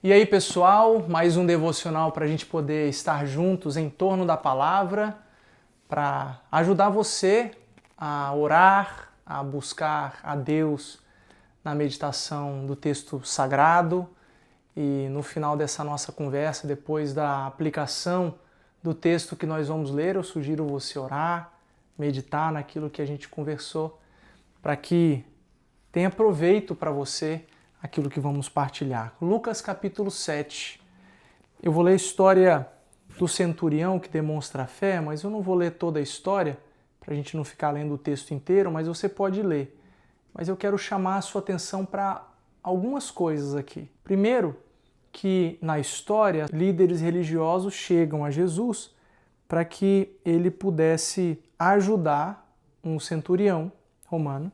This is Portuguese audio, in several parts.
E aí, pessoal, mais um devocional para a gente poder estar juntos em torno da palavra, para ajudar você a orar, a buscar a Deus na meditação do texto sagrado. E no final dessa nossa conversa, depois da aplicação do texto que nós vamos ler, eu sugiro você orar, meditar naquilo que a gente conversou, para que tenha proveito para você aquilo que vamos partilhar. Lucas capítulo 7. Eu vou ler a história do centurião que demonstra a fé, mas eu não vou ler toda a história, para a gente não ficar lendo o texto inteiro, mas você pode ler. Mas eu quero chamar a sua atenção para algumas coisas aqui. Primeiro, que na história, líderes religiosos chegam a Jesus para que ele pudesse ajudar um centurião romano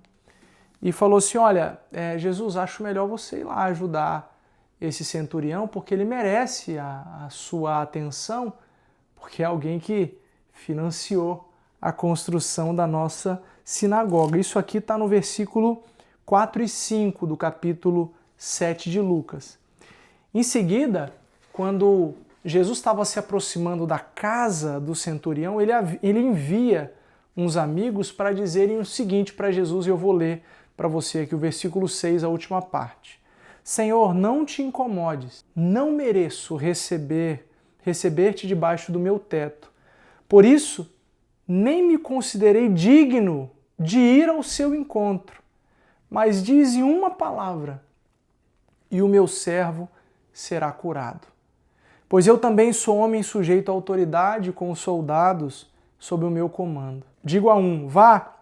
e falou assim, olha, Jesus, acho melhor você ir lá ajudar esse centurião porque ele merece a sua atenção, porque é alguém que financiou a construção da nossa sinagoga. Isso aqui está no versículo 4 e 5 do capítulo 7 de Lucas. Em seguida, quando Jesus estava se aproximando da casa do centurião, ele envia uns amigos para dizerem o seguinte para Jesus, e eu vou ler para você aqui o versículo 6, a última parte. Senhor, não te incomodes, não mereço receber-te debaixo do meu teto. Por isso, nem me considerei digno de ir ao seu encontro. Mas dize uma palavra, e o meu servo será curado. Pois eu também sou homem sujeito à autoridade com os soldados sob o meu comando. Digo a um, vá,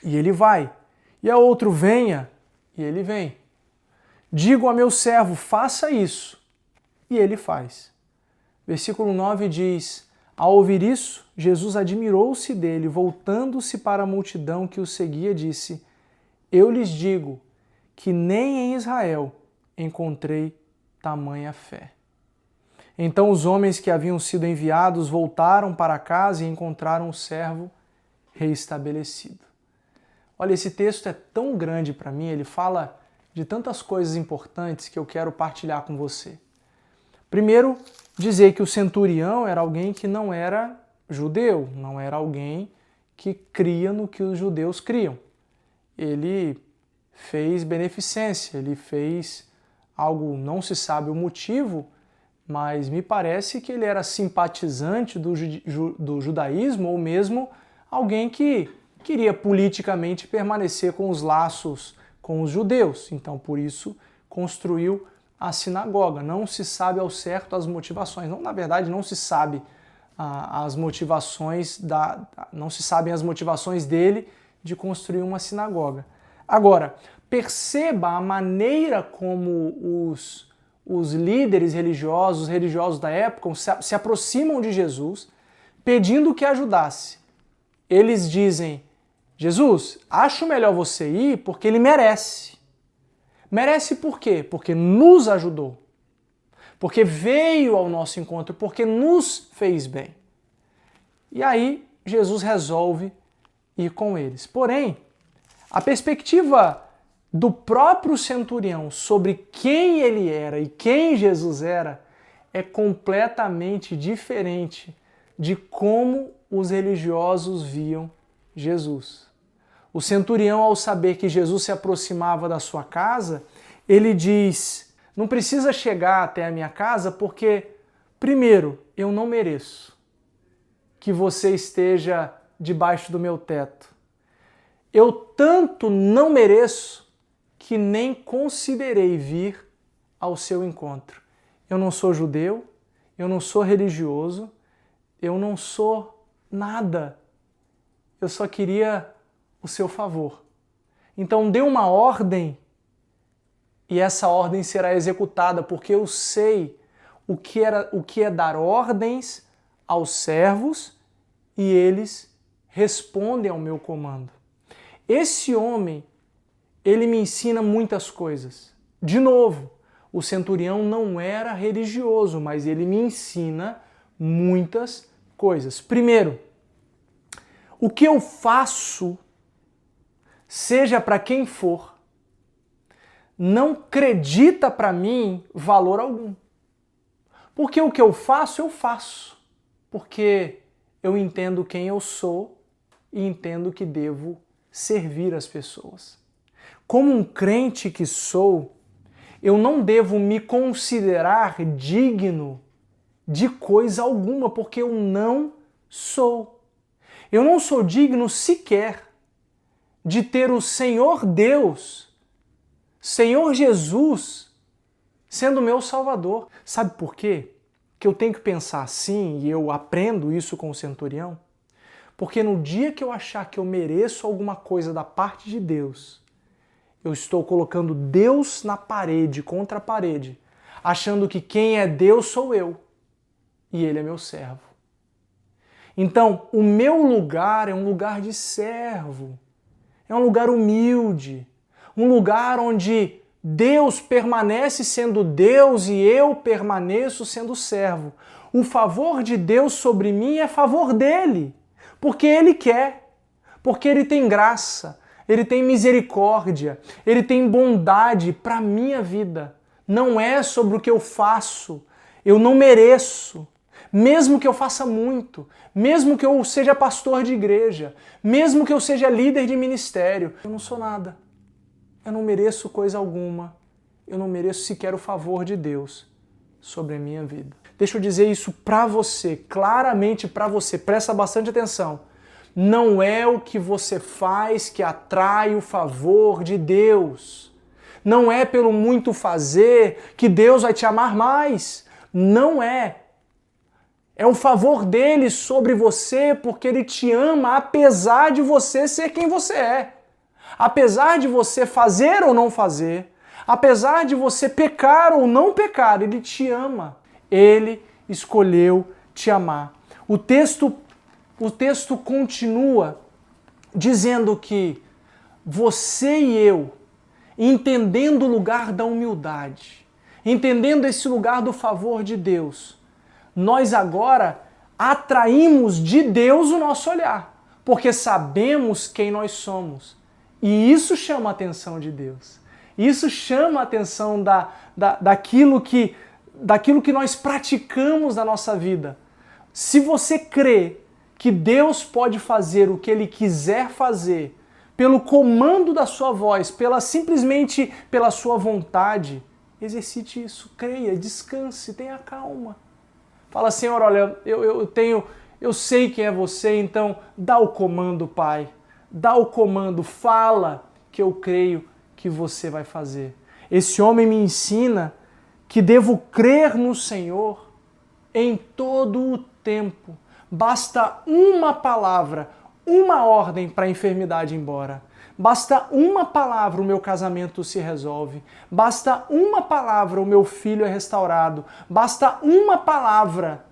e ele vai. E a outro, venha, e ele vem. Digo a meu servo, faça isso, e ele faz. Versículo 9 diz, ao ouvir isso, Jesus admirou-se dele, voltando-se para a multidão que o seguia, disse, eu lhes digo que nem em Israel encontrei tamanha fé. Então os homens que haviam sido enviados voltaram para casa e encontraram o servo reestabelecido. Olha, esse texto é tão grande para mim, ele fala de tantas coisas importantes que eu quero partilhar com você. Primeiro, dizer que o centurião era alguém que não era judeu, não era alguém que cria no que os judeus criam. Ele fez beneficência, ele fez algo, não se sabe o motivo, mas me parece que ele era simpatizante do judaísmo ou mesmo alguém que queria politicamente permanecer com os laços com os judeus. Então, por isso, construiu a sinagoga. Não se sabe ao certo as motivações. Não, na verdade, não se sabe as motivações não se sabem as motivações dele de construir uma sinagoga. Agora, perceba a maneira como os líderes religiosos da época se aproximam de Jesus pedindo que ajudasse. Eles dizem, Jesus, acho melhor você ir porque ele merece. Merece por quê? Porque nos ajudou. Porque veio ao nosso encontro, porque nos fez bem. E aí Jesus resolve ir com eles. Porém, a perspectiva do próprio centurião sobre quem ele era e quem Jesus era é completamente diferente de como os religiosos viam Jesus. O centurião, ao saber que Jesus se aproximava da sua casa, ele diz, não precisa chegar até a minha casa porque, primeiro, eu não mereço que você esteja debaixo do meu teto. Eu tanto não mereço que nem considerei vir ao seu encontro. Eu não sou judeu, eu não sou religioso, eu não sou nada. Eu só queria o seu favor. Então dê uma ordem e essa ordem será executada, porque eu sei o que é dar ordens aos servos e eles respondem ao meu comando. Esse homem, ele me ensina muitas coisas. De novo, o centurião não era religioso, mas ele me ensina muitas coisas. Primeiro, o que eu faço, seja para quem for, não acredita para mim valor algum. Porque o que eu faço. Porque eu entendo quem eu sou e entendo que devo servir as pessoas. Como um crente que sou, eu não devo me considerar digno de coisa alguma, porque eu não sou. Eu não sou digno sequer de ter o Senhor Deus, Senhor Jesus, sendo meu Salvador. Sabe por quê? Que eu tenho que pensar assim, e eu aprendo isso com o centurião? Porque no dia que eu achar que eu mereço alguma coisa da parte de Deus, eu estou colocando Deus na parede, contra a parede, achando que quem é Deus sou eu, e Ele é meu servo. Então, o meu lugar é um lugar de servo, é um lugar humilde, um lugar onde Deus permanece sendo Deus e eu permaneço sendo servo. O favor de Deus sobre mim é favor dele, porque Ele quer, porque Ele tem graça, Ele tem misericórdia, Ele tem bondade para a minha vida. Não é sobre o que eu faço, eu não mereço. Mesmo que eu faça muito, mesmo que eu seja pastor de igreja, mesmo que eu seja líder de ministério, eu não sou nada. Eu não mereço coisa alguma. Eu não mereço sequer o favor de Deus sobre a minha vida. Deixa eu dizer isso para você, claramente para você. Presta bastante atenção. Não é o que você faz que atrai o favor de Deus. Não é pelo muito fazer que Deus vai te amar mais. Não é. É o favor dele sobre você porque ele te ama apesar de você ser quem você é. Apesar de você fazer ou não fazer, apesar de você pecar ou não pecar, ele te ama. Ele escolheu te amar. O texto continua dizendo que você e eu, entendendo o lugar da humildade, entendendo esse lugar do favor de Deus, nós agora atraímos de Deus o nosso olhar, porque sabemos quem nós somos. E isso chama a atenção de Deus. Isso chama a atenção daquilo que nós praticamos na nossa vida. Se você crê que Deus pode fazer o que Ele quiser fazer, pelo comando da sua voz, simplesmente pela sua vontade, exercite isso, creia, descanse, tenha calma. Fala, Senhor, olha, eu sei quem é você, então dá o comando, Pai. Dá o comando, fala que eu creio que você vai fazer. Esse homem me ensina que devo crer no Senhor em todo o tempo. Basta uma palavra, uma ordem para a enfermidade ir embora. Basta uma palavra, o meu casamento se resolve. Basta uma palavra, o meu filho é restaurado. Basta uma palavra,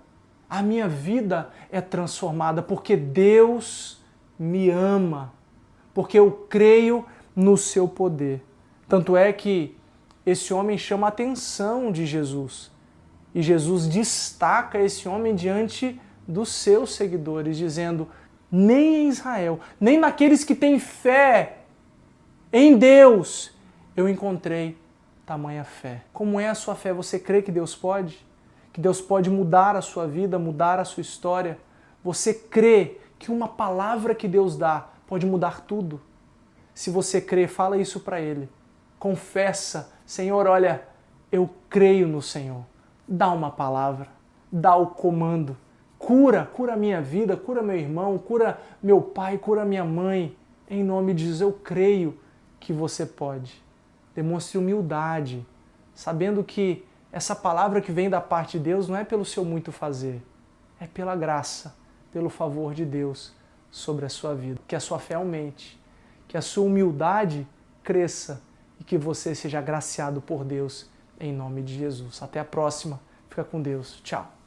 a minha vida é transformada, porque Deus me ama, porque eu creio no seu poder. Tanto é que esse homem chama a atenção de Jesus. E Jesus destaca esse homem diante dos seus seguidores, dizendo: nem em Israel, nem naqueles que têm fé em Deus, eu encontrei tamanha fé. Como é a sua fé? Você crê que Deus pode? Que Deus pode mudar a sua vida, mudar a sua história? Você crê que uma palavra que Deus dá pode mudar tudo? Se você crê, fala isso para Ele. Confessa: Senhor, olha, eu creio no Senhor. Dá uma palavra, dá o comando. Cura a minha vida, cura meu irmão, cura meu pai, cura minha mãe. Em nome de Jesus, eu creio que você pode. Demonstre humildade, sabendo que essa palavra que vem da parte de Deus não é pelo seu muito fazer, é pela graça, pelo favor de Deus sobre a sua vida. Que a sua fé aumente, que a sua humildade cresça e que você seja agraciado por Deus em nome de Jesus. Até a próxima. Fica com Deus. Tchau.